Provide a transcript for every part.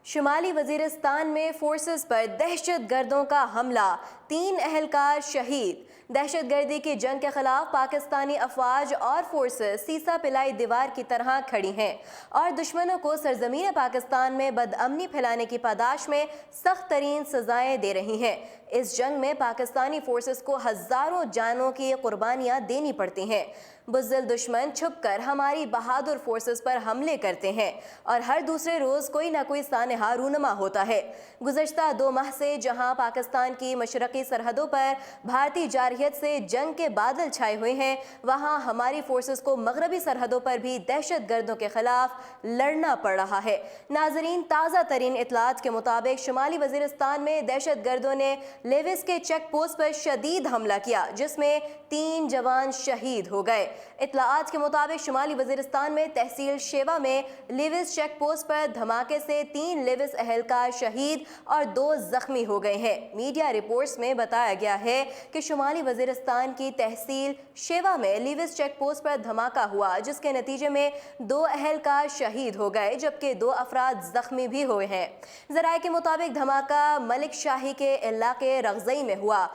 شمالی وزیرستان میں فورسز پر دہشت گردوں کا حملہ، 3 اہلکار شہید۔ دہشت گردی کی جنگ کے خلاف پاکستانی افواج اور فورسز سیسا پلائی دیوار کی طرح کھڑی ہیں اور دشمنوں کو سرزمین پاکستان میں بدامنی پھیلانے کی پاداش میں سخت ترین سزائیں دے رہی ہیں۔ اس جنگ میں پاکستانی فورسز کو ہزاروں جانوں کی قربانیاں دینی پڑتی ہیں۔ بزدل دشمن چھپ کر ہماری بہادر فورسز پر حملے کرتے ہیں اور ہر دوسرے روز کوئی نہ کوئی سانحہ رونما ہوتا ہے۔ گزشتہ 2 ماہ سے جہاں پاکستان کی مشرقی سرحدوں پر بھارتی جارحیت سے جنگ کے بادل چھائے ہوئے ہیں، وہاں ہماری فورسز کو مغربی سرحدوں پر بھی دہشت گردوں کے خلاف لڑنا پڑ رہا ہے۔ ناظرین، تازہ ترین اطلاعات کے مطابق شمالی وزیرستان میں دہشت گردوں نے لیوس کے چیک پوسٹ پر شدید حملہ کیا، جس میں 3 جوان شہید ہو گئے۔ اطلاعات کے مطابق شمالی وزیرستان میں تحصیل شیوا میں لیوس چیک پوسٹ پر دھماکے سے 3 لیوس اہلکار شہید اور 2 زخمی ہو گئے ہیں۔ میڈیا رپورٹس میں بتایا گیا ہے کہ شمالی وزیرستان کی تحصیل شیوا میں لیوس چیک پوسٹ پر دھماکہ ہوا، جس کے نتیجے میں 2 اہلکار شہید ہو گئے جبکہ 2 افراد زخمی بھی ہوئے ہیں۔ ذرائع کے مطابق دھماکہ ملک شاہی کے علاقے رغزئی میں ہوا۔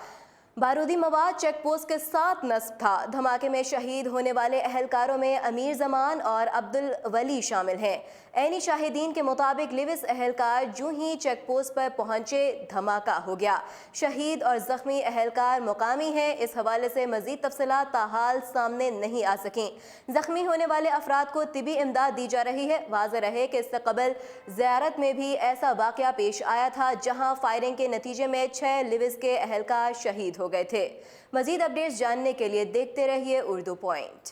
بارودی مواد چیک پوسٹ کے ساتھ نصب تھا۔ دھماکے میں شہید ہونے والے اہلکاروں میں امیر زمان اور عبدالولی شامل ہیں۔ عینی شاہدین کے مطابق لیوس اہلکار جوں ہی چیک پوسٹ پر پہنچے، دھماکہ ہو گیا۔ شہید اور زخمی اہلکار مقامی ہیں۔ اس حوالے سے مزید تفصیلات تاحال سامنے نہیں آ سکیں۔ زخمی ہونے والے افراد کو طبی امداد دی جا رہی ہے۔ واضح رہے کہ اس سے قبل زیارت میں بھی ایسا واقعہ پیش آیا تھا جہاں فائرنگ کے نتیجے میں 6 لیوس کے اہلکار شہید ہو گئے تھے۔ مزید اپڈیٹس جاننے کے لیے دیکھتے رہیے اردو پوائنٹ۔